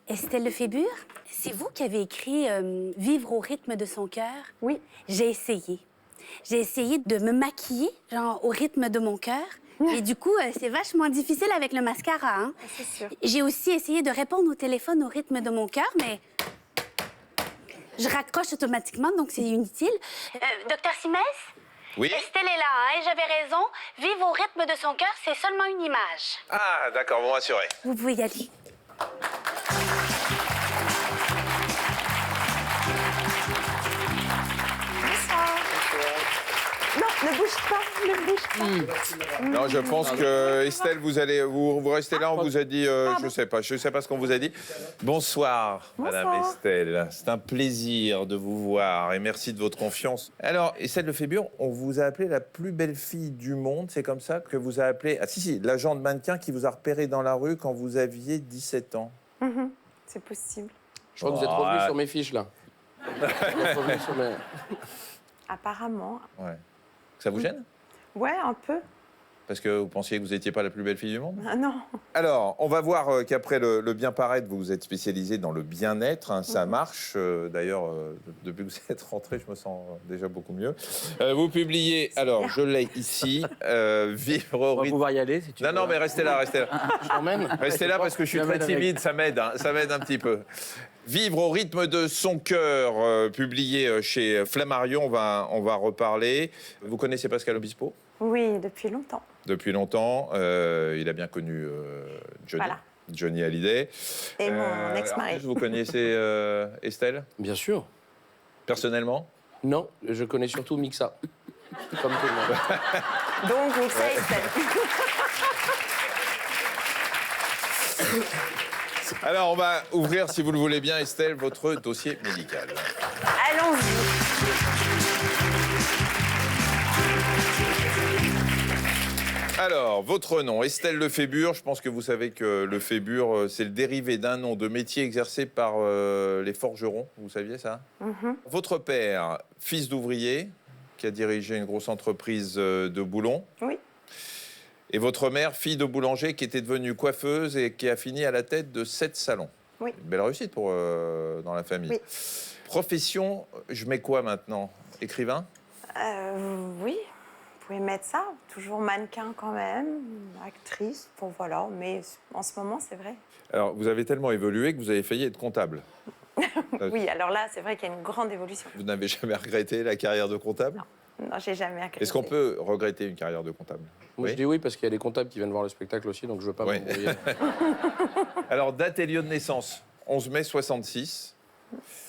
Estelle Lefébure, c'est vous qui avez écrit Vivre au rythme de son cœur? Oui. J'ai essayé. J'ai essayé de me maquiller, genre au rythme de mon cœur. Et du coup, c'est vachement difficile avec le mascara, hein? C'est sûr. J'ai aussi essayé de répondre au téléphone au rythme de mon cœur, mais je raccroche automatiquement, donc c'est inutile. Docteur Simès? Oui? Estelle est là, hein, et j'avais raison. Vivre au rythme de son cœur, c'est seulement une image. Ah, d'accord, vous rassurez. Vous pouvez y aller. Non, ne bouge pas, ne bouge pas. Non, je pense que Estelle, vous restez là, on vous a dit, je sais pas ce qu'on vous a dit. Bonsoir, Madame Estelle. C'est un plaisir de vous voir et merci de votre confiance. Alors, Estelle Lefébure, on vous a appelé la plus belle fille du monde, c'est comme ça que vous a appelé. Ah si, l'agent de mannequin qui vous a repéré dans la rue quand vous aviez 17 ans. C'est possible. Je crois que vous êtes revenu sur mes fiches, là. Vous êtes revenu sur mes... Apparemment. Ouais. Ça vous gêne? Ouais, un peu. Parce que vous pensiez que vous n'étiez pas la plus belle fille du monde? Ah non. Alors, on va voir qu'après le bien paraître, vous êtes spécialisé dans le bien-être. Hein, ça marche. D'ailleurs, depuis que vous êtes rentré, je me sens déjà beaucoup mieux. Vous publiez, alors, je l'ai ici, Vivre au On va rythme... pouvoir y aller, si tu veux. Non, mais restez là, restez là. Je t'emmène. Restez là parce que je suis très timide, ça m'aide un petit peu. Vivre au rythme de son cœur, publié chez Flammarion, on va reparler. Vous connaissez Pascal Obispo? Oui, depuis longtemps. Depuis longtemps, il a bien connu Johnny, Voilà. Johnny Hallyday. Et mon ex-mari. En plus, vous connaissez Estelle, Bien sûr. personnellement? Non, je connais surtout Mixa. Comme tout le monde. Donc, Mixa Estelle. Alors, on va ouvrir, si vous le voulez bien, Estelle, votre dossier médical. Allons-y. Alors, votre nom, Estelle Lefébure. Je pense que vous savez que Lefébure, c'est le dérivé d'un nom de métier exercé par les forgerons. Vous saviez ça? Votre père, fils d'ouvrier, qui a dirigé une grosse entreprise de boulons. Oui. Et votre mère, fille de boulanger, qui était devenue coiffeuse et qui a fini à la tête de 7 salons. Oui. Une belle réussite dans la famille. Oui. Profession, je mets quoi maintenant? Écrivain? Oui. Vous pouvez mettre ça. Toujours mannequin quand même. Actrice. Bon, voilà. Mais en ce moment, c'est vrai. Alors, vous avez tellement évolué que vous avez failli être comptable. Oui, alors là, c'est vrai qu'il y a une grande évolution. Vous n'avez jamais regretté la carrière de comptable? Non, j'ai jamais regretté. Est-ce qu'on peut regretter une carrière de comptable? Moi, je dis oui parce qu'il y a des comptables qui viennent voir le spectacle aussi, donc je veux pas Oui. m'embrouiller. Alors, date et lieu de naissance, 11 mai 66.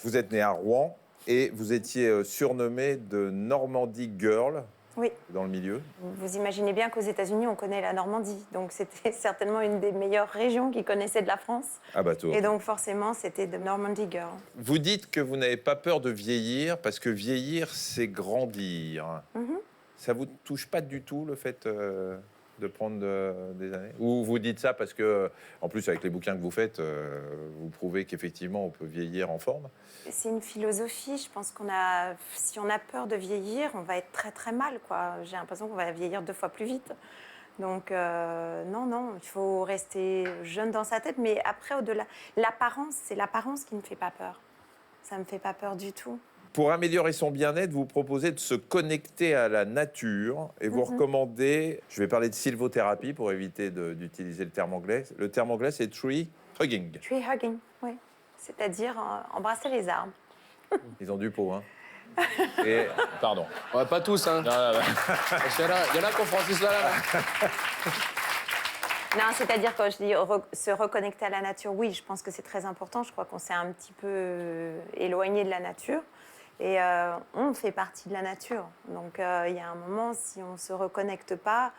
Vous êtes né à Rouen et vous étiez surnommé de Normandie Girl Oui. dans le milieu. Vous imaginez bien qu'aux États-Unis, on connaît la Normandie. Donc, c'était certainement une des meilleures régions qui connaissait de la France. Ah, bateau. Et donc, forcément, c'était de Normandy Girl. Vous dites que vous n'avez pas peur de vieillir parce que vieillir, c'est grandir. Ça vous touche pas du tout, le fait de prendre des années? Ou vous dites ça parce que, en plus, avec les bouquins que vous faites, vous prouvez qu'effectivement, on peut vieillir en forme? C'est une philosophie. Je pense si on a peur de vieillir, on va être très, très mal, quoi. J'ai l'impression qu'on va vieillir 2 fois plus vite. Donc, non, il faut rester jeune dans sa tête. Mais après, au-delà, l'apparence, c'est l'apparence qui ne me fait pas peur. Ça ne me fait pas peur du tout. Pour améliorer son bien-être, vous proposez de se connecter à la nature et vous recommandez, je vais parler de sylvothérapie pour éviter d'utiliser le terme anglais. Le terme anglais, c'est tree hugging. Tree hugging, oui. C'est-à-dire embrasser les arbres. Ils ont du pot, hein. Et, pardon. Ouais, pas tous, hein. Parce qu'il y en a qui ont Francis là. Non, c'est-à-dire quand je dis se reconnecter à la nature, oui, je pense que c'est très important. Je crois qu'on s'est un petit peu éloigné de la nature. Et on fait partie de la nature. Donc, il y a un moment, si on ne se reconnecte pas,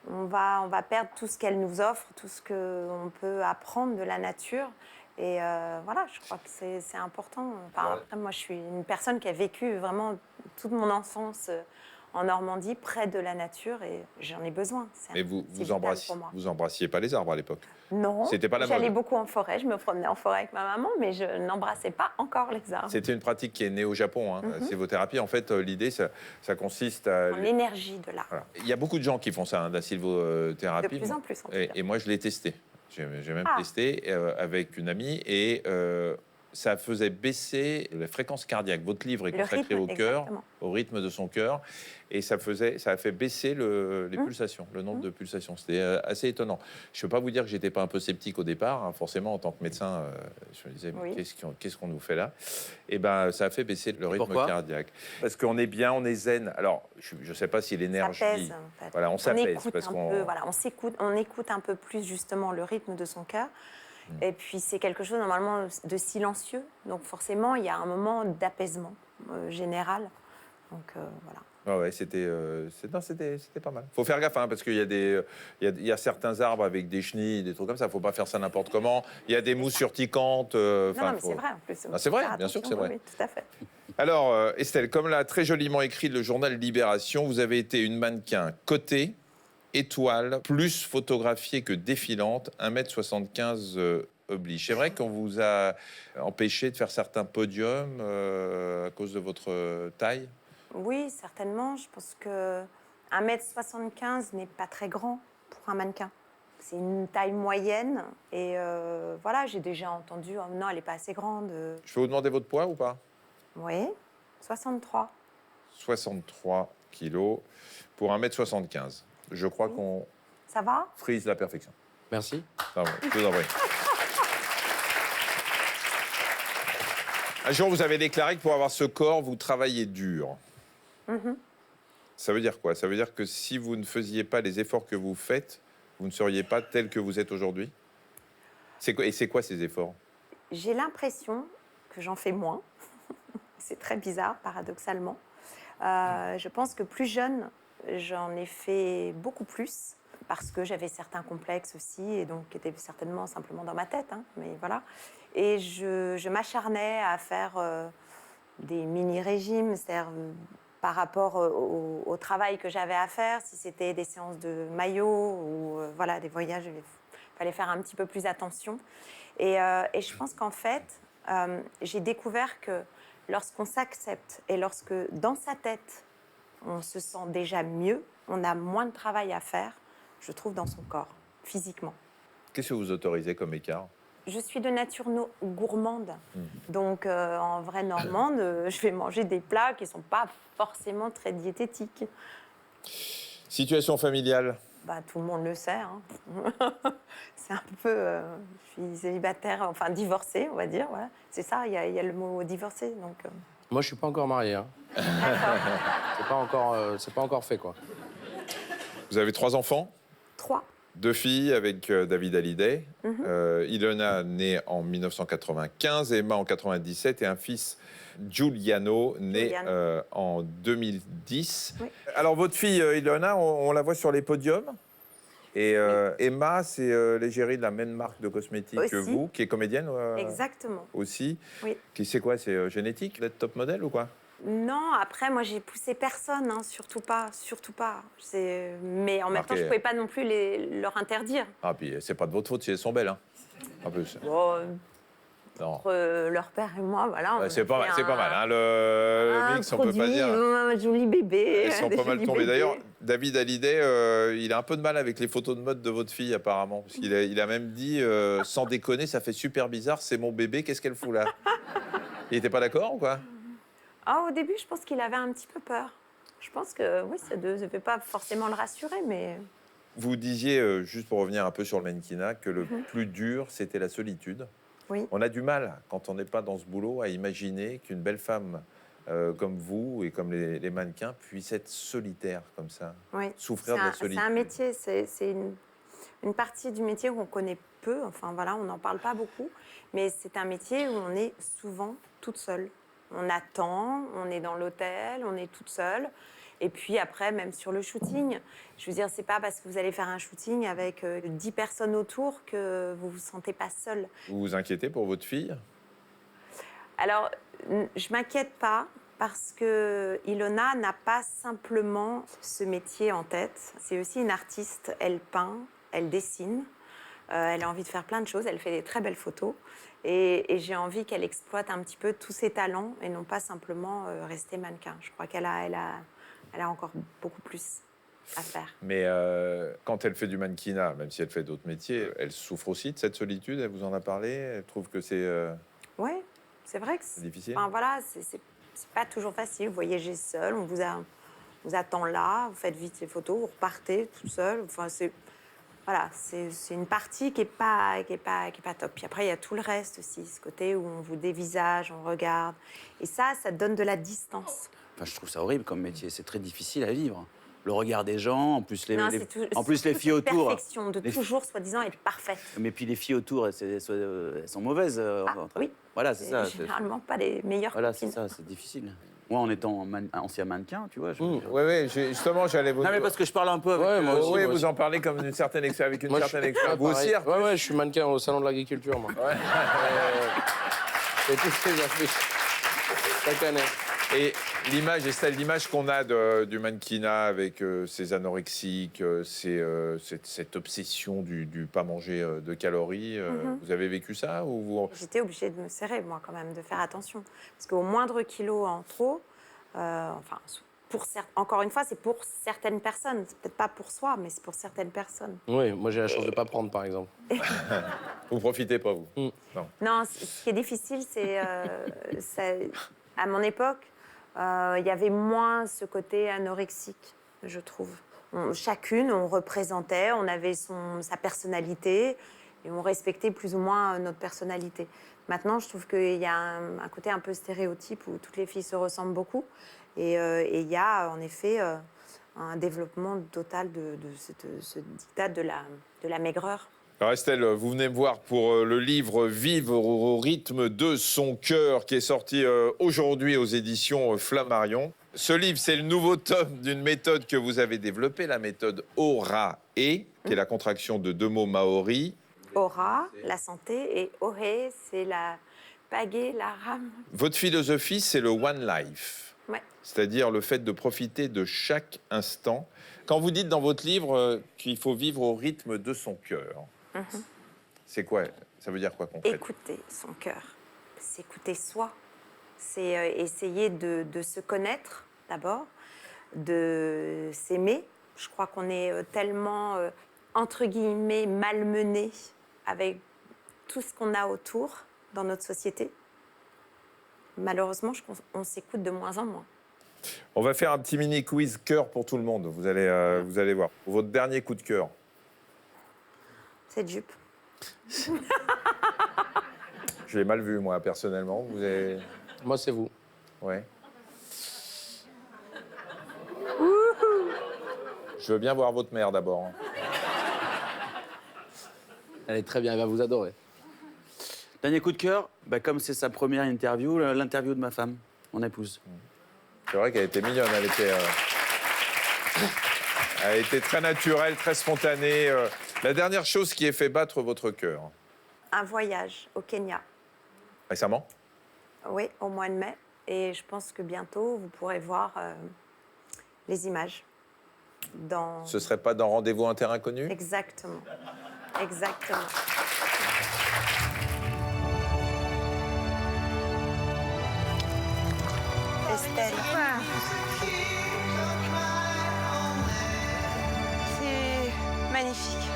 on va perdre tout ce qu'elle nous offre, tout ce qu'on peut apprendre de la nature. Et voilà, je crois que c'est important. Enfin, après, moi, je suis une personne qui a vécu vraiment toute mon enfance en Normandie, près de la nature, et j'en ai besoin. Mais vous embrassiez pas les arbres à l'époque? Non, c'était pas la mode. J'allais beaucoup en forêt, je me promenais en forêt avec ma maman, mais je n'embrassais pas encore les arbres. C'était une pratique qui est née au Japon, hein. La sylvothérapie, en fait, l'idée, ça consiste à... L'énergie de l'arbre. Voilà. Il y a beaucoup de gens qui font ça, hein, de la sylvothérapie. De plus en plus, en tout cas. Et moi, je l'ai testé. J'ai même testé avec une amie et ça faisait baisser la fréquence cardiaque. Votre livre est consacré au cœur, au rythme de son cœur, et ça a fait baisser les pulsations, le nombre de pulsations. C'était assez étonnant. Je ne peux pas vous dire que j'étais pas un peu sceptique au départ. Hein. Forcément, en tant que médecin, je me disais, mais qu'est-ce qu'on nous fait là? Et ben, ça a fait baisser le rythme cardiaque. Parce qu'on est bien, on est zen. Alors, je ne sais pas si l'énergie... Ça pèse, en fait. Voilà, on s'apaise. On écoute un peu plus, justement, le rythme de son cœur. Et puis, c'est quelque chose, normalement, de silencieux. Donc, forcément, il y a un moment d'apaisement général. Donc, voilà. Ah ouais, c'était pas mal. Faut faire gaffe, hein, parce qu'il y a certains arbres avec des chenilles, des trucs comme ça. Faut pas faire ça n'importe comment. Il y a des mousses urticantes. Non, mais c'est vrai, en plus. Ah, c'est vrai, bien sûr que c'est vrai. Oui, tout à fait. Alors, Estelle, comme l'a très joliment écrit le journal Libération, vous avez été une mannequin cotée, étoile, plus photographiée que défilante, 1m75 oblige. C'est vrai qu'on vous a empêché de faire certains podiums à cause de votre taille? Oui, certainement. Je pense que 1m75 n'est pas très grand pour un mannequin. C'est une taille moyenne. Et voilà, j'ai déjà entendu, oh, non, elle n'est pas assez grande. Je peux vous demander votre poids ou pas? Oui, 63. 63 kilos pour 1m75. Je crois qu'on Ça va? frise la perfection. Merci. Ah bon, je vous en prie. Un jour, vous avez déclaré que pour avoir ce corps, vous travaillez dur. Ça veut dire quoi? Ça veut dire que si vous ne faisiez pas les efforts que vous faites, vous ne seriez pas tel que vous êtes aujourd'hui? Et c'est quoi ces efforts? J'ai l'impression que j'en fais moins. C'est très bizarre, paradoxalement. Je pense que plus jeune, j'en ai fait beaucoup plus parce que j'avais certains complexes aussi et donc qui étaient certainement simplement dans ma tête. Hein, mais voilà. Et je m'acharnais à faire des mini-régimes, c'est-à-dire par rapport au travail que j'avais à faire, si c'était des séances de maillot ou voilà, des voyages, il fallait faire un petit peu plus attention. Et je pense qu'en fait, j'ai découvert que lorsqu'on s'accepte et lorsque dans sa tête, on se sent déjà mieux, on a moins de travail à faire, je trouve, dans son corps, physiquement. Qu'est-ce que vous autorisez comme écart? Je suis de nature gourmande. Donc, en vraie normande, je vais manger des plats qui ne sont pas forcément très diététiques. Situation familiale? Bah, tout le monde le sait. Hein. C'est un peu... je suis célibataire, enfin divorcée, on va dire. Voilà. C'est ça, il y a le mot divorcé. Donc, Moi, je suis pas encore marié. Hein. C'est pas encore fait, quoi. Vous avez 3 enfants? 3. 2 filles avec David Hallyday. Ilona, née en 1995, Emma en 97, et un fils, Giuliano, né en 2010. Oui. Alors, votre fille, Ilona, on la voit sur les podiums. Et Emma, c'est l'égérie de la même marque de cosmétiques que vous, qui est comédienne Exactement. aussi. Oui. C'est quoi? C'est génétique d'être top modèle ou quoi? Non, après, moi, j'ai poussé personne, hein, surtout pas, surtout pas. Mais en même temps, je pouvais pas non plus leur interdire. Ah, puis c'est pas de votre faute si elles sont belles, hein. En plus. Bon, entre leur père et moi, voilà. Ouais, c'est pas mal, hein, le mix, on peut pas dire. Un joli bébé. Elles sont pas mal tombées. D'ailleurs, David Hallyday, il a un peu de mal avec les photos de mode de votre fille, apparemment. Parce qu'il a même dit, sans déconner, ça fait super bizarre, c'est mon bébé, qu'est-ce qu'elle fout là? Il était pas d'accord ou quoi? Ah, au début, je pense qu'il avait un petit peu peur. Je pense que oui, ça ne devait pas forcément le rassurer, mais... Vous disiez, juste pour revenir un peu sur le mannequinat, que le plus dur, c'était la solitude. Oui. On a du mal, quand on n'est pas dans ce boulot, à imaginer qu'une belle femme comme vous et comme les mannequins puisse être solitaire comme ça, souffrir de la solitude. C'est un métier, c'est une partie du métier où on connaît peu, enfin voilà, on n'en parle pas beaucoup, mais c'est un métier où on est souvent toute seule. On attend, on est dans l'hôtel, on est toute seule. Et puis après, même sur le shooting, je veux dire, c'est pas parce que vous allez faire un shooting avec 10 personnes autour que vous vous sentez pas seule. Vous vous inquiétez pour votre fille? Alors, je m'inquiète pas parce que Ilona n'a pas simplement ce métier en tête. C'est aussi une artiste. Elle peint, elle dessine. Elle a envie de faire plein de choses. Elle fait des très belles photos. Et j'ai envie qu'elle exploite un petit peu tous ses talents et non pas simplement rester mannequin. Je crois qu'elle a encore beaucoup plus. à faire. Mais quand elle fait du mannequinat, même si elle fait d'autres métiers, elle souffre aussi de cette solitude. Elle vous en a parlé. Elle trouve que c'est Oui, c'est vrai que difficile. enfin, voilà, c'est pas toujours facile. Vous voyagez seul, on vous attend là, vous faites vite les photos, vous repartez tout seul. Enfin, voilà, c'est une partie qui est pas top. Puis après, il y a tout le reste aussi, ce côté où on vous dévisage, on regarde. Et ça donne de la distance. Enfin, je trouve ça horrible comme métier. C'est très difficile à vivre. Le regard des gens, en plus les, Non, les- c'est tout- en plus les toute filles cette autour. perfection de Les- toujours, soi-disant, être parfaite. Mais puis les filles autour, elles sont mauvaises. Oui. Voilà, c'est ça. Généralement pas les meilleures Voilà, copines. c'est ça, c'est difficile. Moi, en étant ancien mannequin, tu vois. Oui, oui, justement, j'allais vous. Non, mais parce que je parle un peu avec. Ouais, moi aussi, oui, moi vous aussi. en parlez comme une certaine avec une Moi, je certaine suis- expérience. Vous aussi, pareil. Ouais, je suis mannequin au salon de l'agriculture, moi. C'est tout ce que j'affiche chaque année. Et l'image, Estelle, l'image qu'on a du mannequinat avec ces anorexiques, cette obsession du pas manger de calories, vous avez vécu ça ou vous... J'étais obligée de me serrer, moi, quand même, de faire attention. Parce qu'au moindre kilo en trop, enfin, encore une fois, c'est pour certaines personnes. C'est peut-être pas pour soi, mais c'est pour certaines personnes. Oui, moi j'ai la chance de pas prendre, par exemple. Vous profitez pas, vous? Non. Non, ce qui est difficile, c'est... à mon époque, il y avait moins ce côté anorexique, je trouve. Chacune, on représentait, on avait sa personnalité et on respectait plus ou moins notre personnalité. Maintenant, je trouve qu'il y a un côté un peu stéréotype où toutes les filles se ressemblent beaucoup. Et il y a en effet un développement total de ce diktat de la maigreur. Alors Estelle, vous venez me voir pour le livre Vivre au rythme de son cœur qui est sorti aujourd'hui aux éditions Flammarion. Ce livre, c'est le nouveau tome d'une méthode que vous avez développée, la méthode Aura-E, qui est la contraction de deux mots maoris. Aura, la santé, et Ohé, c'est la pagaie, la rame. Votre philosophie, c'est le One Life, Ouais. c'est-à-dire le fait de profiter de chaque instant. Quand vous dites dans votre livre qu'il faut vivre au rythme de son cœur, c'est quoi? Ça veut dire quoi concrètement? Écouter son cœur, s'écouter soi, c'est essayer de se connaître d'abord, de s'aimer. Je crois qu'on est tellement, entre guillemets, malmené avec tout ce qu'on a autour dans notre société. Malheureusement, on s'écoute de moins en moins. On va faire un petit mini quiz cœur pour tout le monde, vous allez voir. Votre dernier coup de cœur? Cette jupe. Je l'ai mal vu, moi, personnellement. Vous avez... Moi, c'est vous. Ouais. Je veux bien voir votre mère, d'abord. Elle est très bien, elle va vous adorer. Dernier coup de cœur, bah, comme c'est sa première interview, l'interview de ma femme, mon épouse. C'est vrai qu'elle était mignonne, elle était très naturelle, très spontanée. La dernière chose qui ait fait battre votre cœur? Un voyage au Kenya. Récemment? Oui, au mois de mai. Et je pense que bientôt, vous pourrez voir les images. Ce serait pas dans Rendez-vous en terre inconnue? Exactement. Exactement. Estelle. C'est magnifique.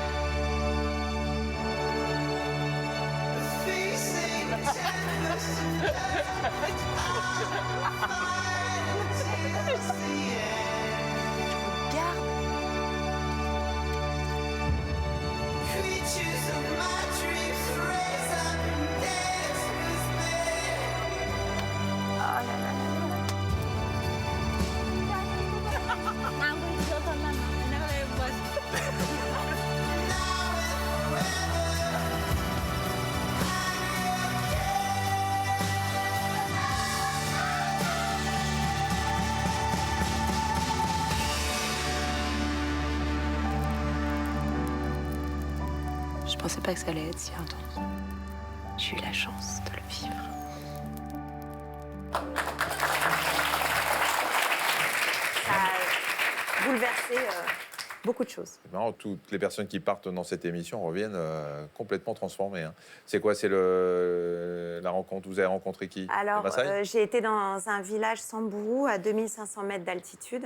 Je pensais pas que ça allait être si intense. J'ai eu la chance de le vivre. Ça a bouleversé beaucoup de choses. C'est marrant, toutes les personnes qui partent dans cette émission reviennent complètement transformées. Hein. C'est quoi? C'est la rencontre? Vous avez rencontré qui? Alors, À Massaï? j'ai été dans un village Samburu à 2500 mètres d'altitude.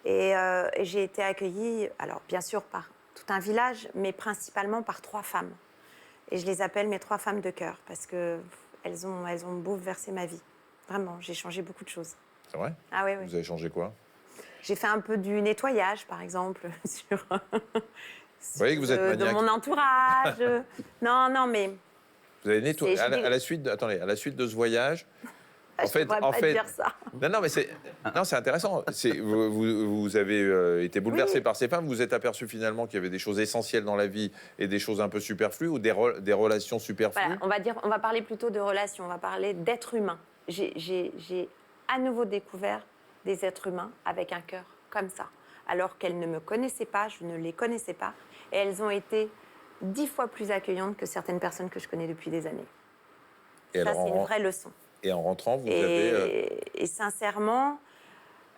Et j'ai été accueillie, alors bien sûr par tout un village, mais principalement par 3 femmes. Et je les appelle mes 3 femmes de cœur parce qu'elles ont bouleversé ma vie. Vraiment, j'ai changé beaucoup de choses. C'est vrai? Ah oui, oui. Vous avez changé quoi? J'ai fait un peu du nettoyage, par exemple, sur voyez que vous êtes de maniaque. mon entourage. Non, mais Vous avez nettoyé C'est- à j'ai des- la suite. Attendez, à la suite de ce voyage. En je ne pourrais pas dire ça. Non, mais c'est intéressant. Vous avez été bouleversé Oui. par ces femmes. Vous vous êtes aperçu finalement qu'il y avait des choses essentielles dans la vie et des choses un peu superflues ou des relations superflues. Voilà, on va parler plutôt de relations, on va parler d'êtres humains. J'ai à nouveau découvert des êtres humains avec un cœur comme ça. Alors qu'elles ne me connaissaient pas, je ne les connaissais pas. Et elles ont été 10 fois plus accueillantes que certaines personnes que je connais depuis des années. Et Ça, alors, c'est une vraie leçon. Et en rentrant, vous avez. Et sincèrement,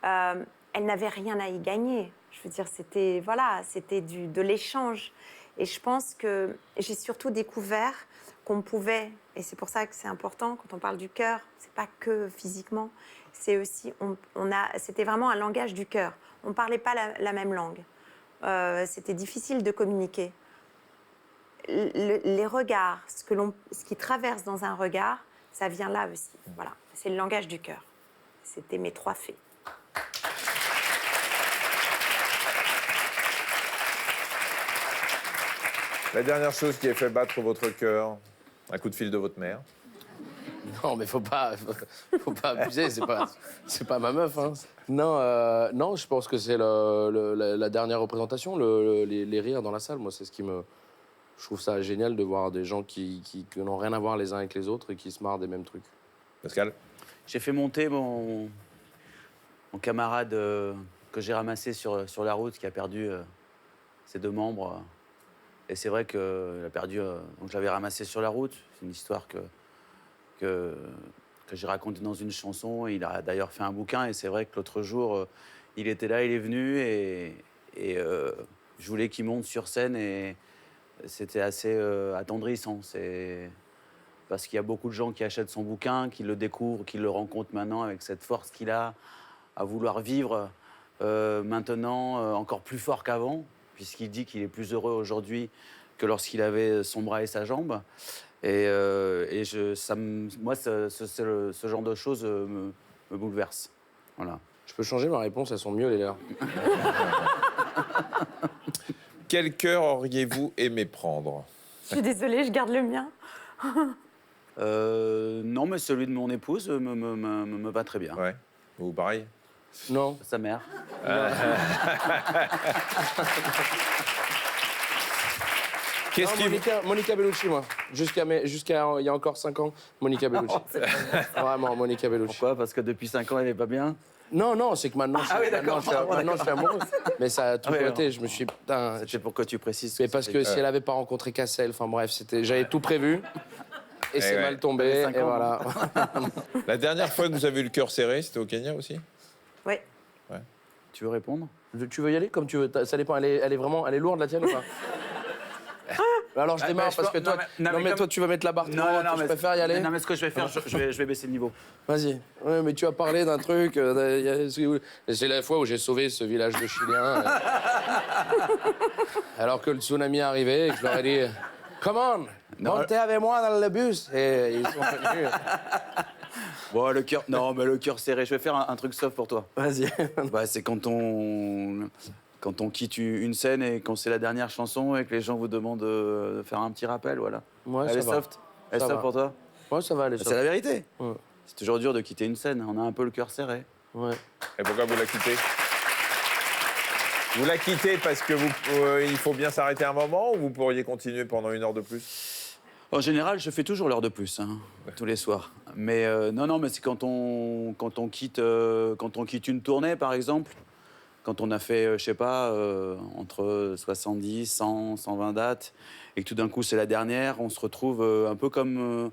elles n'avaient rien à y gagner. Je veux dire, c'était de l'échange. Et je pense que j'ai surtout découvert qu'on pouvait, et c'est pour ça que c'est important quand on parle du cœur, c'est pas que physiquement, c'est aussi, c'était vraiment un langage du cœur. On ne parlait pas la même langue. C'était difficile de communiquer. Les regards, ce qui traverse dans un regard, ça vient là aussi. Voilà, c'est le langage du cœur. C'était mes 3 fées. La dernière chose qui a fait battre votre cœur, un coup de fil de votre mère. Non, mais faut pas abuser, c'est pas ma meuf. Hein. Non, non, je pense que c'est la dernière représentation, les rires dans la salle. Moi, c'est ce qui me... Je trouve ça génial de voir des gens qui n'ont rien à voir les uns avec les autres et qui se marrent des mêmes trucs. Pascal? J'ai fait monter mon camarade que j'ai ramassé sur la route, qui a perdu ses 2 membres. Et c'est vrai qu'il a perdu... donc je l'avais ramassé sur la route. C'est une histoire que j'ai racontée dans une chanson. Il a d'ailleurs fait un bouquin. Et c'est vrai que l'autre jour, il était là, il est venu. Et je voulais qu'il monte sur scène. Et c'était assez attendrissant. Parce qu'il y a beaucoup de gens qui achètent son bouquin, qui le découvrent, qui le rencontrent maintenant avec cette force qu'il a à vouloir vivre maintenant encore plus fort qu'avant, puisqu'il dit qu'il est plus heureux aujourd'hui que lorsqu'il avait son bras et sa jambe. Moi, ce genre de choses me bouleverse. Voilà. Je peux changer ma réponse, elles sont mieux les leurs. Quel cœur auriez-vous aimé prendre? Je suis désolée, je garde le mien. Non, mais celui de mon épouse me va très bien. Ouais. Vous, pareil? Non. Sa mère. Qu'est-ce qui vous... Monica Bellucci, moi. Jusqu'à il y a encore 5 ans, Monica Bellucci. Vraiment, Monica Bellucci. Pourquoi? Parce que depuis 5 ans, elle n'est pas bien. Non, c'est que maintenant, maintenant, je suis amoureux. Mais ça a toujours Ah oui, été, je me suis... Putain, C'était pour que tu précises. mais parce que si elle n'avait pas rencontré Cassel, enfin bref, j'avais tout prévu. Et c'est ouais. mal tombé, T'avais 5 et ans, voilà. La dernière fois que vous avez eu le cœur serré, c'était au Kenya aussi? Oui. Tu veux répondre? Tu veux y aller comme tu veux, ça dépend, elle est lourde la tienne ou pas? Alors je démarre parce que toi, toi tu vas mettre la barre trop haute, je préfère y aller. Non, mais ce que je vais faire, je vais baisser le niveau. Vas-y. Ouais, mais tu as parlé d'un truc. C'est la fois où j'ai sauvé ce village de Chiliens. Alors que le tsunami est arrivé et que je leur ai dit come on, montez avec moi dans le bus. Et ils sont venus. Bon, le cœur. Non, mais le cœur serré. Je vais faire un truc soft pour toi. Vas-y. Bah, c'est quand on quitte une scène et quand c'est la dernière chanson et que les gens vous demandent de faire un petit rappel, voilà. Ouais, Elle est ça va. soft. Elle est Ça soft va. pour toi? Ouais, ça va aller. C'est la vérité. Ouais. C'est toujours dur de quitter une scène. On a un peu le cœur serré. Ouais. Et pourquoi vous la quittez? Vous la quittez parce que il faut bien s'arrêter un moment ou vous pourriez continuer pendant 1 heure de plus? En général, je fais toujours l'heure de plus, hein, tous les soirs. Mais non, mais c'est quand on quitte une tournée, par exemple, quand on a fait, je sais pas, entre 70, 100, 120 dates, et que tout d'un coup c'est la dernière, on se retrouve un peu comme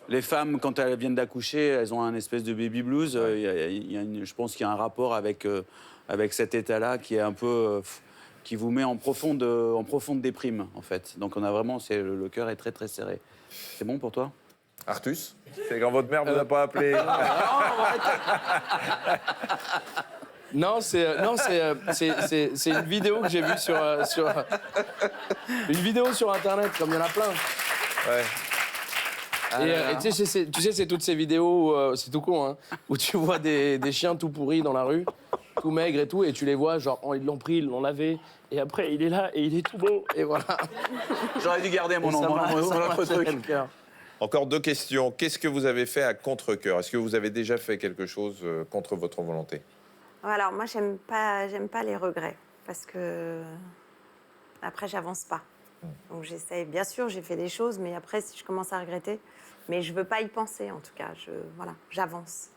les femmes quand elles viennent d'accoucher, elles ont un espèce de baby blues. Je pense qu'il y a un rapport avec cet état-là qui est un peu qui vous met en profonde déprime, en fait. Donc on a vraiment, le cœur est très très serré. C'est bon pour toi? Artus? C'est quand votre mère vous a pas appelé? Non, c'est une vidéo que j'ai vue sur une vidéo sur Internet, comme il y en a plein. Ouais. Et tu sais, c'est toutes ces vidéos, c'est tout con, hein, où tu vois des chiens tout pourris dans la rue, tout maigres et tout, et tu les vois, genre, ils l'ont pris, ils l'ont lavé, et après, il est là, et il est tout beau, et voilà. J'aurais dû garder mon autre truc. Encore 2 questions. Qu'est-ce que vous avez fait à contre-cœur? Est-ce que vous avez déjà fait quelque chose contre votre volonté? Alors moi, j'aime pas les regrets parce que après, j'avance pas. Donc j'essaie. Bien sûr, j'ai fait des choses, mais après, si je commence à regretter, mais je veux pas y penser. En tout cas, voilà, j'avance.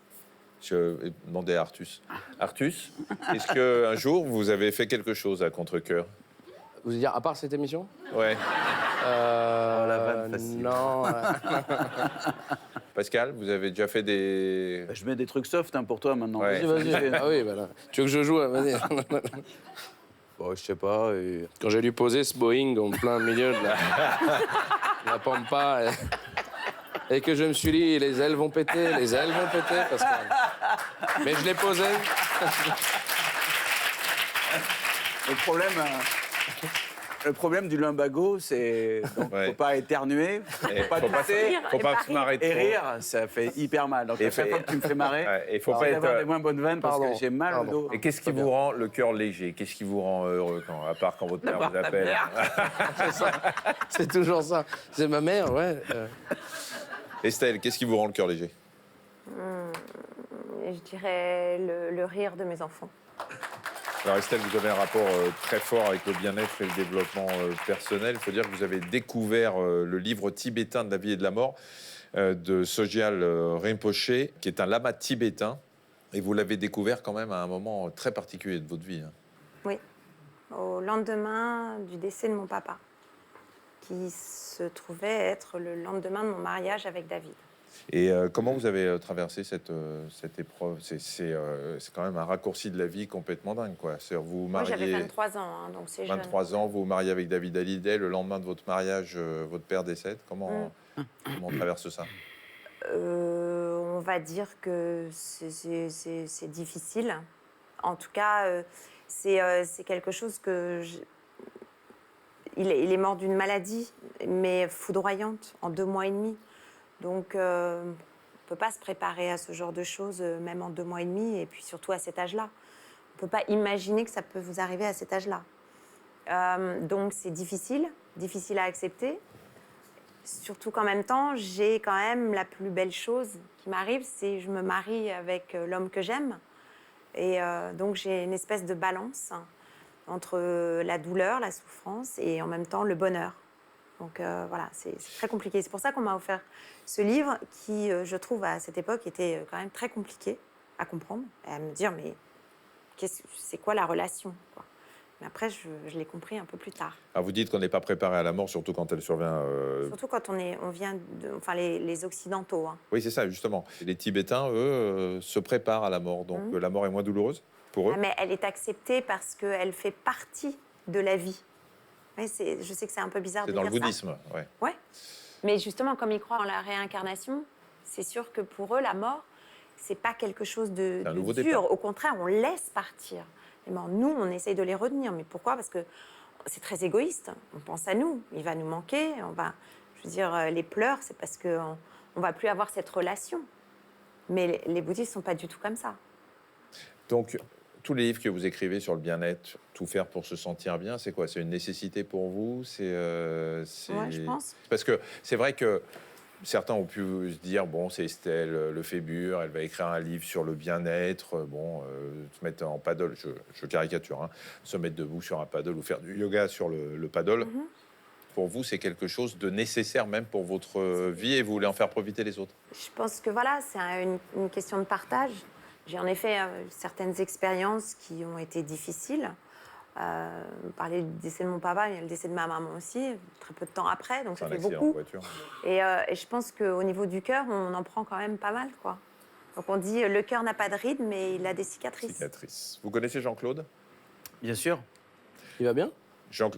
Je vais demander à Artus. Artus, est-ce qu'un jour, vous avez fait quelque chose à contre-cœur? Vous voulez dire, à part cette émission? Ouais. la vanne facile. Non. Pascal, vous avez déjà fait des... Je mets des trucs soft hein, pour toi maintenant. Ouais. Vas-y. Ah oui, voilà. Tu veux que je joue? Vas-y. Bon, je sais pas. Et... Quand j'ai dû poser ce Boeing en plein milieu de la pampa, et que je me suis dit, les ailes vont péter, Pascal. Mais je l'ai posé. Le problème du lumbago, c'est donc Ouais. faut pas éternuer, faut pas tousser, Faut pas se marrer trop. et rire, ça fait hyper mal. Donc Et à chaque fois que tu me fais marrer, Ouais, et faut faut pas avoir être... des moins bonnes vannes parce Pardon. que j'ai mal au dos. Et qu'est-ce qui vous rend le cœur léger? Qu'est-ce qui vous rend heureux, à part quand votre père vous appelle? C'est ça. C'est toujours ça. C'est ma mère, ouais. Estelle, qu'est-ce qui vous rend le cœur léger? Et je dirais le rire de mes enfants. Alors Estelle, vous avez un rapport très fort avec le bien-être et le développement personnel. Il faut dire que vous avez découvert le livre tibétain de la vie et de la mort de Sogyal Rinpoche, qui est un lama tibétain. Et vous l'avez découvert quand même à un moment très particulier de votre vie. Hein. Oui, au lendemain du décès de mon papa, qui se trouvait être le lendemain de mon mariage avec David. Et comment vous avez traversé cette épreuve? C'est quand même un raccourci de la vie complètement dingue, quoi. C'est-à-dire vous Moi, mariez... j'avais 23 ans, hein, donc c'est jeune. 23 ans, vous vous mariez avec David Hallyday. Le lendemain de votre mariage, votre père décède. Comment on traverse ça? On va dire que c'est difficile. En tout cas, c'est quelque chose que... Il est mort d'une maladie, mais foudroyante, en 2 mois et demi. Donc, on ne peut pas se préparer à ce genre de choses, même en 2 mois et demi, et puis surtout à cet âge-là. On ne peut pas imaginer que ça peut vous arriver à cet âge-là. Donc, c'est difficile à accepter. Surtout qu'en même temps, j'ai quand même la plus belle chose qui m'arrive, c'est que je me marie avec l'homme que j'aime. Et donc, j'ai une espèce de balance entre la douleur, la souffrance et en même temps le bonheur. Donc voilà, c'est très compliqué. C'est pour ça qu'on m'a offert ce livre qui, je trouve, à cette époque, était quand même très compliqué à comprendre et à me dire, mais c'est quoi la relation, quoi. Mais après, je l'ai compris un peu plus tard. Alors vous dites qu'on n'est pas préparé à la mort, surtout quand elle survient... Surtout quand on vient enfin les Occidentaux. Hein. Oui, c'est ça, justement. Les Tibétains, eux, se préparent à la mort. Donc la mort est moins douloureuse pour eux. Ah, mais elle est acceptée parce qu'elle fait partie de la vie. Ouais, je sais que c'est un peu bizarre de C'est dire dans ça. le bouddhisme, ouais. Ouais. Mais justement, comme ils croient en la réincarnation, c'est sûr que pour eux, la mort, c'est pas quelque chose de nouveau dur. départ. Au contraire, on laisse partir les morts. Nous, on essaye de les retenir. Mais pourquoi? Parce que c'est très égoïste. On pense à nous. Il va nous manquer. Je veux dire, les pleurs, c'est parce qu'on ne va plus avoir cette relation. Mais les bouddhistes ne sont pas du tout comme ça. Donc, tous les livres que vous écrivez sur le bien-être, tout faire pour se sentir bien, c'est quoi? C'est une nécessité pour vous? Ouais, je pense. Parce que c'est vrai que certains ont pu se dire, bon, c'est Estelle Lefébure, elle va écrire un livre sur le bien-être, se mettre en paddle, je caricature, hein, se mettre debout sur un paddle ou faire du yoga sur le paddle. Pour vous, c'est quelque chose de nécessaire même pour votre vie et vous voulez en faire profiter les autres? Je pense que voilà, c'est une question de partage. J'ai en effet certaines expériences qui ont été difficiles. Parler du décès de mon papa, il y a le décès de ma maman aussi, très peu de temps après, donc ça fait beaucoup. Et je pense qu'au niveau du cœur, on en prend quand même pas mal, quoi. Donc on dit le cœur n'a pas de rides, mais il a des cicatrices. Vous connaissez Jean-Claude? Bien sûr. Il va bien?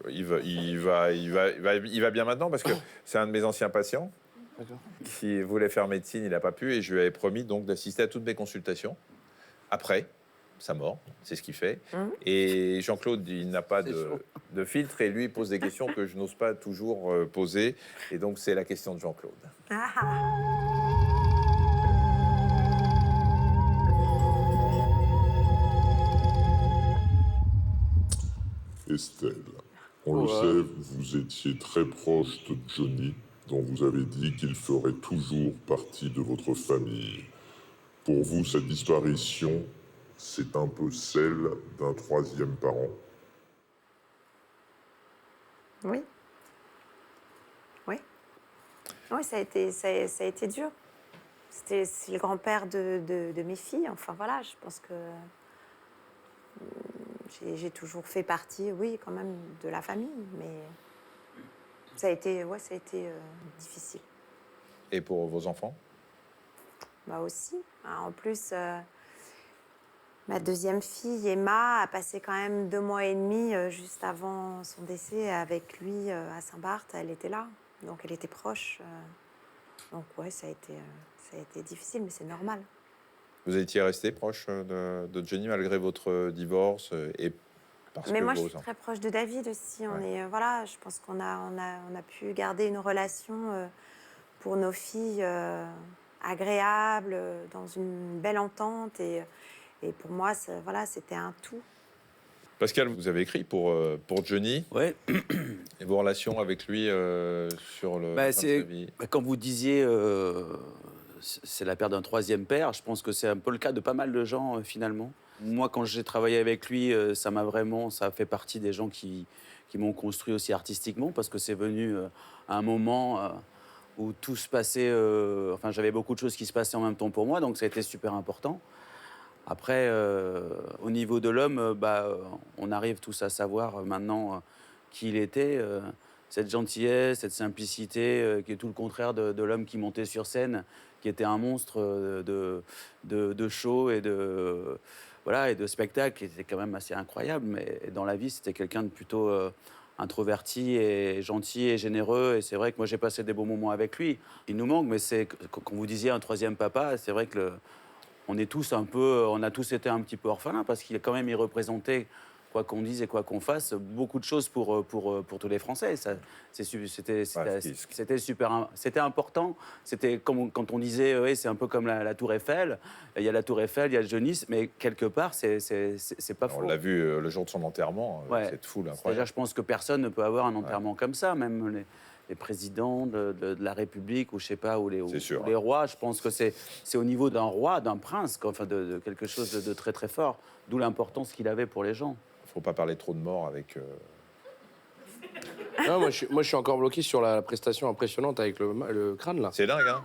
Il va bien maintenant parce que c'est un de mes anciens patients qui voulait faire médecine, il n'a pas pu et je lui avais promis donc d'assister à toutes mes consultations après sa mort, c'est ce qu'il fait. Et Jean-Claude, il n'a pas C'est chaud. de filtre et lui il pose des questions que je n'ose pas toujours poser. Et donc c'est la question de Jean-Claude. Estelle, on le sait, vous étiez très proche de Johnny, dont vous avez dit qu'il ferait toujours partie de votre famille. Pour vous, sa disparition, c'est un peu celle d'un troisième parent. Oui. Oui. Oui, ça a été dur. C'est le grand-père de mes filles. Enfin, voilà, je pense que j'ai toujours fait partie, oui, quand même, de la famille. Mais ça a été difficile. Et pour vos enfants? Bah aussi. En plus, ma deuxième fille, Emma, a passé quand même 2 mois et demi juste avant son décès avec lui à Saint-Barth. Elle était là, donc elle était proche. Donc ouais, ça a été difficile, mais c'est normal. Vous étiez resté proche de Johnny malgré votre divorce et parce Mais que moi, je vos suis enfants- très proche de David aussi. On Ouais. est, voilà, je pense qu'on a pu garder une relation pour nos filles agréable, dans une belle entente. Et pour moi, voilà, c'était un tout. Pascal, vous avez écrit pour Johnny Ouais. et vos relations avec lui sur le. Bah, la fin de sa vie. comme vous disiez, c'est la perte d'un troisième père. Je pense que c'est un peu le cas de pas mal de gens, finalement. Moi, quand j'ai travaillé avec lui, ça a fait partie des gens qui m'ont construit aussi artistiquement, parce que c'est venu à un moment où tout se passait... enfin, j'avais beaucoup de choses qui se passaient en même temps pour moi, donc ça a été super important. Après, au niveau de l'homme, on arrive tous à savoir maintenant qui il était. Cette gentillesse, cette simplicité, qui est tout le contraire de l'homme qui montait sur scène, qui était un monstre de show et de spectacle, qui était quand même assez incroyable. Mais dans la vie, c'était quelqu'un de plutôt introverti et gentil et généreux. Et c'est vrai que moi, j'ai passé des beaux moments avec lui. Il nous manque, mais quand vous disiez un troisième papa, c'est vrai que on a tous été un petit peu orphelins, parce qu'il il représentait, quoi qu'on dise et quoi qu'on fasse, beaucoup de choses pour tous les Français. C'était important. C'était comme quand on disait, ouais, c'est un peu comme la Tour Eiffel. Il y a la Tour Eiffel, il y a le Jeunis, mais quelque part, c'est pas faux. On l'a vu le jour de son enterrement, Ouais. cette foule C'est-à-dire, incroyable. je pense que personne ne peut avoir un enterrement comme ça, même les présidents de la République, ou je sais pas, ou C'est sûr, ou les rois. Je pense que c'est au niveau d'un roi, d'un prince, quoi, enfin de quelque chose de très très fort. D'où l'importance qu'il avait pour les gens. Faut pas parler trop de morts avec. Non, moi, je suis encore bloqué sur la prestation impressionnante avec le crâne, là. C'est dingue, hein?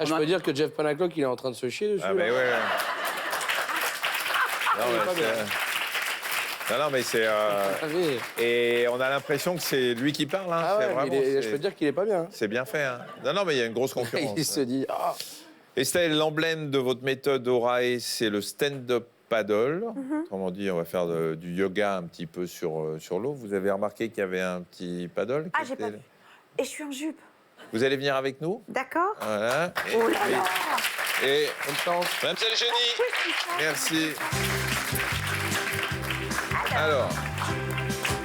Je peux dire que Jeff Panaclock, il est en train de se chier dessus. Ah, mais là. ouais. Non, Il est mais pas bien. non, mais c'est. Ah, oui. Et on a l'impression que c'est lui qui parle, hein. Ah C'est ouais, vraiment, je c'est- peux dire qu'il est pas bien. C'est bien fait, hein. Non, mais il y a une grosse concurrence. Il se dit, ah, Estelle, l'emblème de votre méthode Orae, c'est le stand-up paddle. Autrement dit, on va faire du yoga un petit peu sur l'eau. Vous avez remarqué qu'il y avait un petit paddle qui Ah, j'ai était- pas vu. Et je suis en jupe. Vous allez venir avec nous? D'accord. Voilà. Oh là là. Et bonne chance. Mademoiselle Jenny, merci. Alors,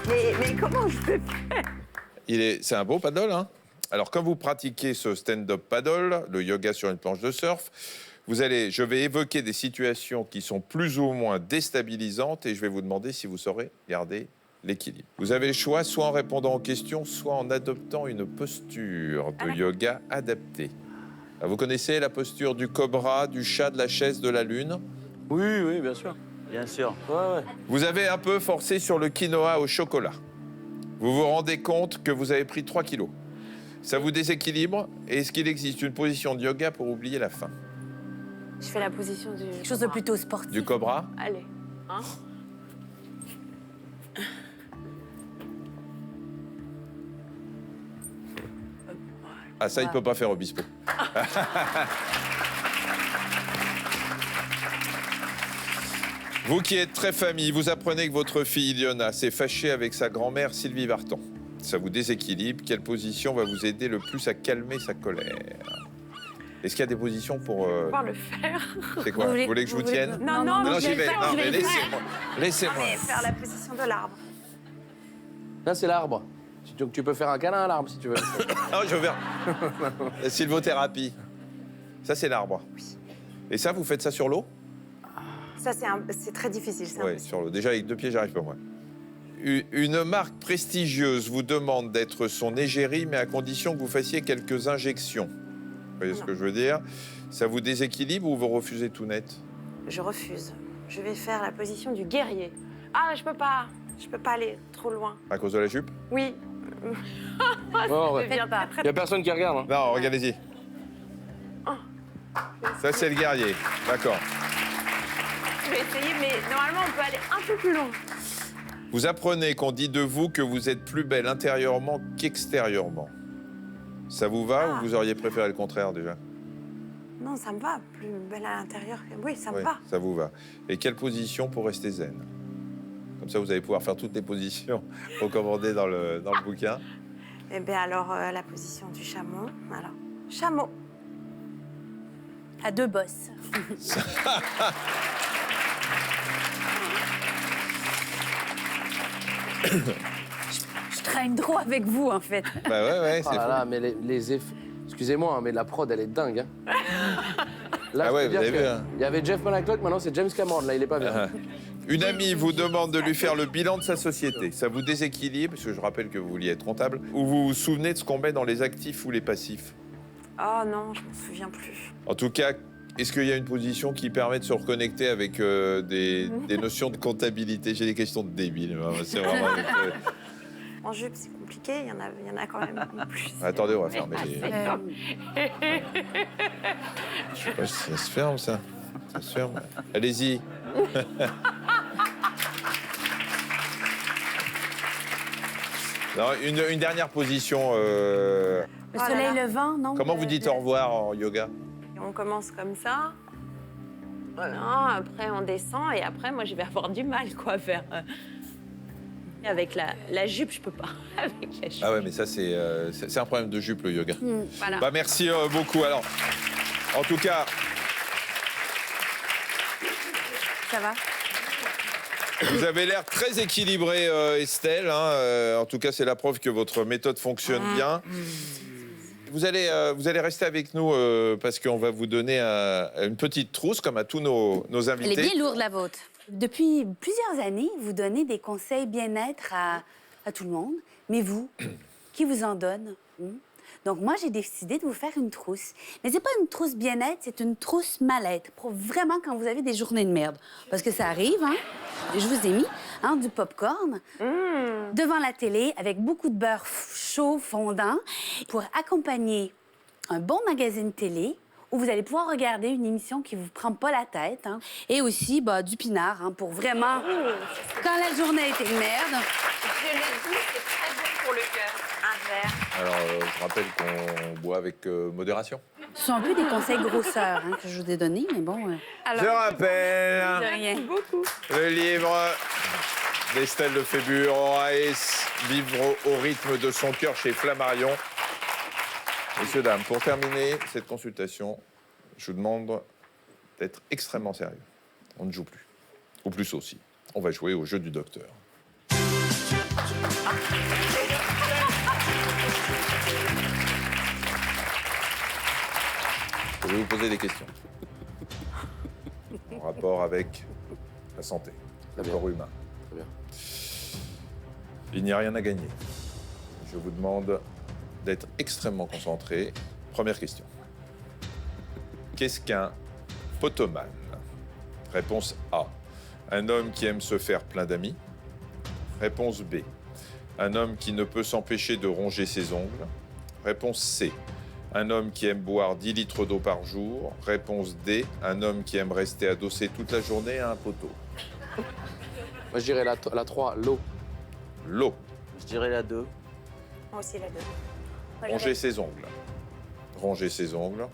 Mais comment je peux faire? c'est un beau paddle, hein? Alors, quand vous pratiquez ce stand-up paddle, le yoga sur une planche de surf, je vais évoquer des situations qui sont plus ou moins déstabilisantes et je vais vous demander si vous saurez garder l'équilibre. Vous avez le choix, soit en répondant aux questions, soit en adoptant une posture de yoga adaptée. Alors, vous connaissez la posture du cobra, du chat, de la chaise, de la lune? Oui, bien sûr. Bien sûr. Ouais. Vous avez un peu forcé sur le quinoa au chocolat. Vous vous rendez compte que vous avez pris 3 kilos. Ça vous déséquilibre? Et est-ce qu'il existe une position de yoga pour oublier la faim? Je fais la position du... Quelque chose de plutôt sportif. Du cobra? Allez. Hein? Ah, ça, il peut pas faire Obispo. Vous qui êtes très famille, vous apprenez que votre fille Iliona s'est fâchée avec sa grand-mère Sylvie Vartan. Ça vous déséquilibre. Quelle position va vous aider le plus à calmer sa colère? Est-ce qu'il y a des positions pour... pouvoir le faire. C'est quoi? Vous voulez que je vous tienne? Non, j'y vais. Non, mais laissez-moi. Laissez-moi. Mais faire la position de l'arbre. Là, c'est l'arbre. Tu peux faire un câlin à l'arbre si tu veux. Non, je veux. La sylvothérapie. Ça, c'est l'arbre. Et ça, vous faites ça sur l'eau? Ça, c'est très difficile. Oui, impossible. sur l'eau. Déjà, avec 2 pieds, j'arrive pas, moi. Une marque prestigieuse vous demande d'être son égérie, mais à condition que vous fassiez quelques injections. Vous voyez ce que je veux dire? Ça vous déséquilibre ou vous refusez tout net? Je refuse. Je vais faire la position du guerrier. Ah, je peux pas. Je peux pas aller trop loin. À cause de la jupe? Oui. Non, ouais. Devient très, très- Il y a personne qui regarde. Hein. Non, regardez-y. Ça, c'est le guerrier. D'accord. Je vais essayer, mais normalement, on peut aller un peu plus loin. Vous apprenez qu'on dit de vous que vous êtes plus belle intérieurement qu'extérieurement. Ça vous va ou vous auriez préféré le contraire déjà? Non, ça me va. Plus belle à l'intérieur. Oui, ça me Oui, va. ça vous va. Et quelle position pour rester zen? Comme ça, vous allez pouvoir faire toutes les positions recommandées dans le bouquin. Eh bien, alors, la position du chameau. Alors, chameau. À 2 bosses. Je traîne trop avec vous, en fait. Bah ouais, Oh c'est là fou. là, mais les effets. Excusez-moi, hein, mais la prod, elle est dingue. Hein. Là, Ah je ouais, peux dire vous avez que vu, hein. Il y avait Jeff Malaclock, maintenant c'est James Cameron. Là, il est pas bien. Ah. Une amie vous demande de lui faire le bilan de sa société. Ça vous déséquilibre, parce que je rappelle que vous vouliez être comptable, ou vous vous souvenez de ce qu'on met dans les actifs ou les passifs? Oh non, je m'en souviens plus. En tout cas, est-ce qu'il y a une position qui permet de se reconnecter avec des notions de comptabilité? J'ai des questions de débiles. C'est vraiment... En jupe, c'est compliqué. Il y en a quand même plus. Attendez, on va fermer les... Je sais pas si ça se ferme, ça. Ça se ferme. Allez-y. Non, une dernière position. Le Oh là soleil là. levant, non? Comment vous dites au revoir en yoga? On commence comme ça. Voilà, après on descend et après moi je vais avoir du mal quoi à faire. Avec la jupe, je peux pas. Avec la jupe. Ah ouais, mais ça, c'est un problème de jupe, le yoga. Voilà. Bah, merci beaucoup. Alors, en tout cas, Ça va? vous avez l'air très équilibrée, Estelle. Hein. En tout cas, c'est la preuve que votre méthode fonctionne bien. Vous allez rester avec nous parce qu'on va vous donner une petite trousse, comme à tous nos Elle est invités. bien lourde, la vôtre. Depuis plusieurs années, vous donnez des conseils bien-être à tout le monde. Mais vous, qui vous en donne? Donc, moi, j'ai décidé de vous faire une trousse. Mais c'est pas une trousse bien-être, c'est une trousse mal-être. Pour vraiment quand vous avez des journées de merde. Parce que ça arrive, hein? Je vous ai mis du popcorn devant la télé avec beaucoup de beurre chaud, fondant, pour accompagner un bon magazine télé où vous allez pouvoir regarder une émission qui vous prend pas la tête. Hein. Et aussi, du pinard, pour vraiment... Quand la journée était de merde... Je l'ai dit, c'est très bon pour le cœur. Un verre. Alors, je rappelle qu'on boit avec modération. Ce sont un peu des conseils grosseurs que je vous ai donnés, mais bon... Je rappelle de rien. le livre d'Estelle Lefébure, Horace, Vivre au rythme de son cœur chez Flammarion. Messieurs, dames, pour terminer cette consultation, je vous demande d'être extrêmement sérieux. On ne joue plus. Ou plus aussi. On va jouer au jeu du docteur. Je vais vous poser des questions. En rapport avec la santé, le bien. corps humain. Très bien. Il n'y a rien à gagner. Je vous demande d'être extrêmement concentré. Première question. Qu'est-ce qu'un potomane? Réponse A. Un homme qui aime se faire plein d'amis. Réponse B. Un homme qui ne peut s'empêcher de ronger ses ongles. Réponse C. Un homme qui aime boire 10 litres d'eau par jour. Réponse D. Un homme qui aime rester adossé toute la journée à un poteau. Moi, je dirais la 3, l'eau. L'eau. Je dirais la 2. Moi aussi la 2. Ronger ses ongles. Ronger ses ongles.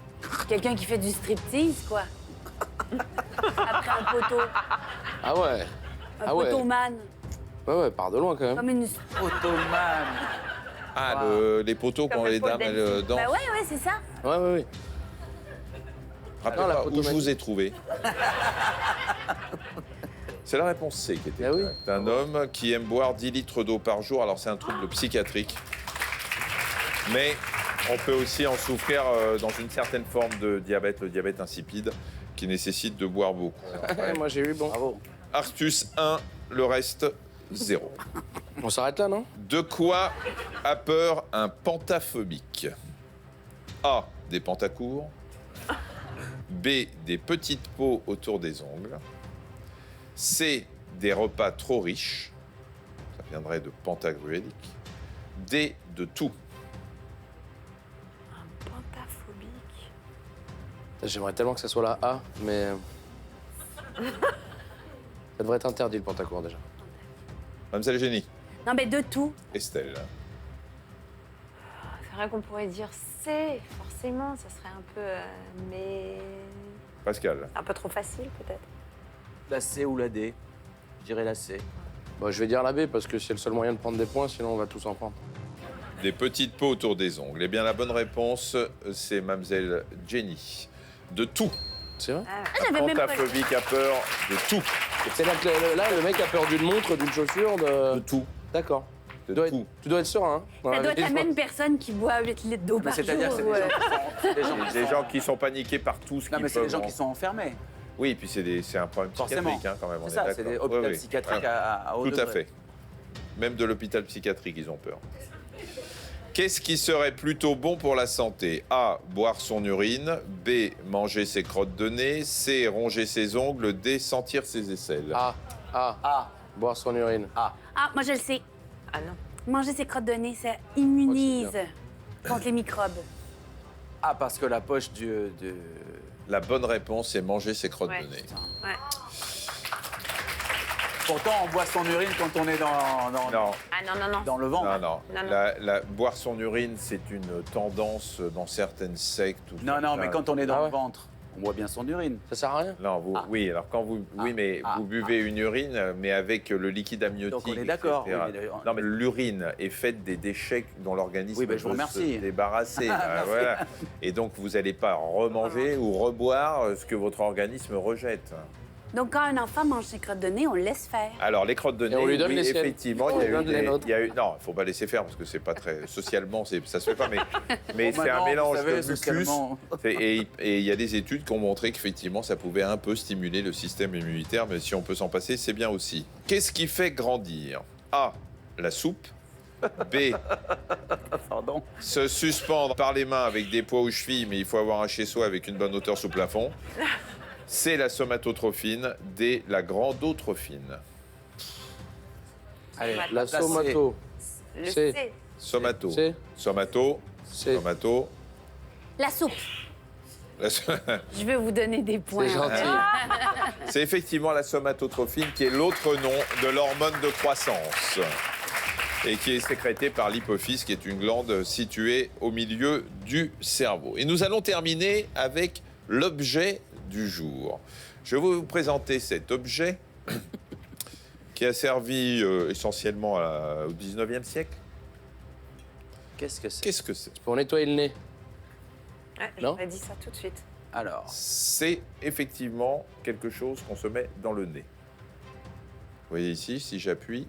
Quelqu'un qui fait du striptease, quoi. Après un poteau. Ah ouais. Un Ah ouais. potoman. Ouais, part de loin quand même. Comme une... Ottoman. Ah, les poteaux Comme quand le les pole dames, dancing. elles dansent. ouais, c'est ça. Ouais. Rappelez-moi la où je potomanie. vous ai trouvé. C'est la réponse C qui était Ah oui. correcte. Un homme qui aime boire 10 litres d'eau par jour. Alors, c'est un trouble psychiatrique. Mais on peut aussi en souffrir dans une certaine forme de diabète, le diabète insipide, qui nécessite de boire beaucoup. Moi, j'ai eu bon. Bravo. Arctus 1, le reste 0. On s'arrête là, non? De quoi a peur un pentaphobique? A. Des pentacours. B. Des petites peaux autour des ongles. C. Des repas trop riches. Ça viendrait de pentagruélique. D. De tout. Pentaphobique. J'aimerais tellement que ça soit la A, mais. Ça devrait être interdit le pentacourt déjà. Mademoiselle Génie. Non, mais de tout. Estelle. C'est vrai qu'on pourrait dire C, forcément, ça serait un peu. Mais. Pascal. Un peu trop facile, peut-être. La C ou la D? Je dirais la C. Bon, je vais dire la B parce que c'est le seul moyen de prendre des points, sinon on va tous en prendre. Des petites peaux autour des ongles. Eh bien, la bonne réponse, c'est Mademoiselle Jenny. De tout. C'est vrai? Ah, j'avais même pas... Pentaphobique a peur de tout. C'est là que là, le mec a peur d'une montre, d'une chaussure, de. De tout. D'accord. De Tu dois être serein, hein? dans Ça la doit être vie, la je même pense. personne qui boit 8 litres d'eau Mais par jour. c'est-à-dire, c'est des gens qui sont- Des gens qui sont paniqués par tout ce Non, qu'ils mais c'est peuvent des gens en- qui sont enfermés. Oui, puis c'est un problème Forcément. psychiatrique quand même. on C'est est ça, d'accord. c'est des hôpitaux Oui, oui. psychiatriques Ah, à haut Tout à degré. fait. Même de l'hôpital psychiatrique, ils ont peur. Qu'est-ce qui serait plutôt bon pour la santé? A. Boire son urine. B. Manger ses crottes de nez. C. Ronger ses ongles. D. Sentir ses aisselles. Ah, Boire son urine. Ah, moi, je le sais. Ah non. Manger ses crottes de nez, ça immunise Oh, c'est contre les microbes. parce que la poche du... La bonne réponse est manger ses crottes Ouais. de nez. Ouais. Pourtant, on boit son urine quand on est Non. Ah non, non, non. dans le ventre. Non, non. Non, non. Boire son urine, c'est une tendance dans certaines sectes. ou Non, non, mais certains- quand on est dans Ah le ouais. ventre, on boit bien son urine. Ça sert à rien? Non, oui, alors quand vous, oui, mais vous buvez une urine, mais avec le liquide amniotique. Donc on est d'accord, etc. oui, mais le- Non, mais l'urine est faite des déchets dont l'organisme Oui, ben, je vous veut remercie. se débarrasser. Merci. Voilà. Et donc vous n'allez pas remanger ou reboire ce que votre organisme rejette. Donc, quand un enfant mange ses crottes de nez, on le laisse faire. Alors les crottes de nez, on lui donne oui, les siennes. effectivement, On il y lui a eu donne les nôtres. non, il faut pas laisser faire parce que c'est pas très socialement, ça se fait pas, mais Bon, c'est un maintenant, mélange vous savez, de mucus. socialement. Et il y a des études qui ont montré qu'effectivement, ça pouvait un peu stimuler le système immunitaire, mais si on peut s'en passer, c'est bien aussi. Qu'est-ce qui fait grandir? A. La soupe. B. Pardon. Se suspendre par les mains avec des poids aux chevilles, mais il faut avoir un chez-soi avec une bonne hauteur sous plafond. C. La somatotrophine. D. La grandotrophine. Allez, La C. somato. Le C. C. Somato. C. Somato. C. Somato. La soupe. Je veux vous donner des points. C'est gentil. C'est effectivement la somatotrophine qui est l'autre nom de l'hormone de croissance et qui est sécrétée par l'hypophyse, qui est une glande située au milieu du cerveau. Et nous allons terminer avec l'objet du jour. Je vais vous présenter cet objet qui a servi essentiellement au 19e siècle. Qu'est-ce que c'est? Qu'est-ce que c'est? Pour nettoyer le nez. Ouais, Non. j'aurais dit ça tout de suite. Alors, C'est effectivement quelque chose qu'on se met dans le nez. Vous voyez ici, si j'appuie,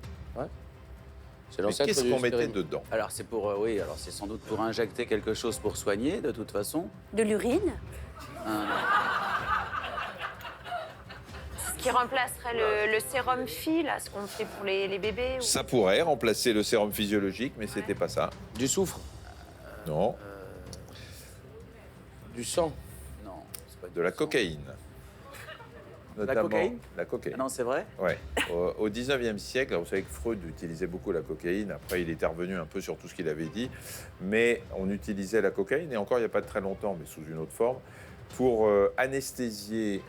C'est mais l'ancêtre qu'est-ce du qu'on mettait stérine. dedans? alors c'est pour... oui, alors c'est sans doute pour injecter quelque chose pour soigner, de toute façon. De l'urine. Ce qui remplacerait le sérum Phi, là, ce qu'on fait pour les bébés. ou- Ça pourrait remplacer le sérum physiologique, mais c'était pas ça. Du soufre. Non, Du sang. Non, c'est pas du de la sang. cocaïne. Notamment, cocaïne La cocaïne. Ah non, c'est vrai? Ouais. Au 19e siècle, vous savez que Freud utilisait beaucoup la cocaïne. Après, il était revenu un peu sur tout ce qu'il avait dit. Mais on utilisait la cocaïne, et encore il n'y a pas très longtemps, mais sous une autre forme, pour anesthésier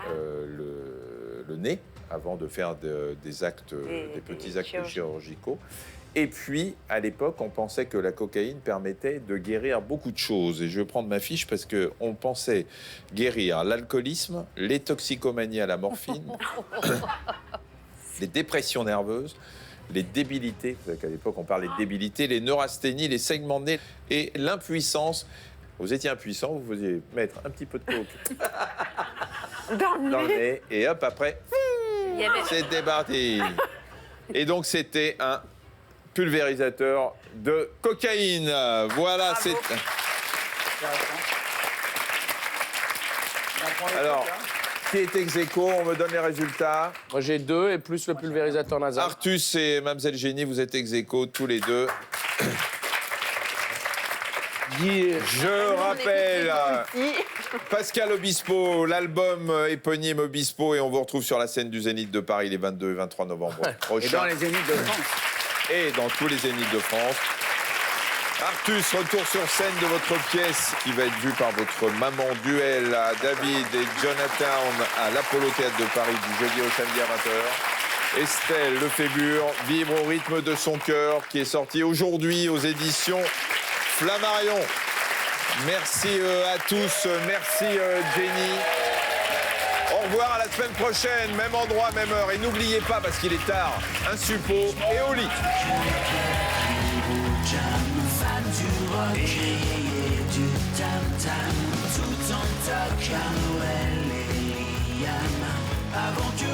le nez avant de faire des actes, des petits actes chirurgicaux. Et puis, à l'époque, on pensait que la cocaïne permettait de guérir beaucoup de choses. Et je vais prendre ma fiche parce qu'on pensait guérir l'alcoolisme, les toxicomanies à la morphine, les dépressions nerveuses, les débilités. Vous savez qu'à l'époque, on parlait de débilité, les neurasthénies, les saignements de nez et l'impuissance. Vous étiez impuissant, vous faisiez mettre un petit peu de coke dans le nez. Et hop, après, Il y avait- c'était parti. Et donc, c'était un pulvérisateur de cocaïne. Voilà, c'est... Alors, qui est ex aequo? On me donne les résultats. Moi, j'ai 2 et plus le pulvérisateur nasal. Artus et Mademoiselle Génie, vous êtes ex aequo tous les deux. Je rappelle Pascal Obispo, l'album éponyme Obispo, et on vous retrouve sur la scène du Zénith de Paris les 22 et 23 novembre Et prochains. dans les Zéniths de France. Et dans tous les Zéniths de France. Artus, retour sur scène de votre pièce qui va être vue par votre maman. Duel à David et Jonathan à l'Apollo Théâtre de Paris du jeudi au samedi à 20h. Estelle Lefébure, Vivre au rythme de son cœur, qui est sorti aujourd'hui aux éditions Flammarion. Merci à tous, merci Jenny. Au revoir, à la semaine prochaine, même endroit, même heure. Et n'oubliez pas, parce qu'il est tard, un suppôt et au lit. Tout en toc à Noël et Liam avant que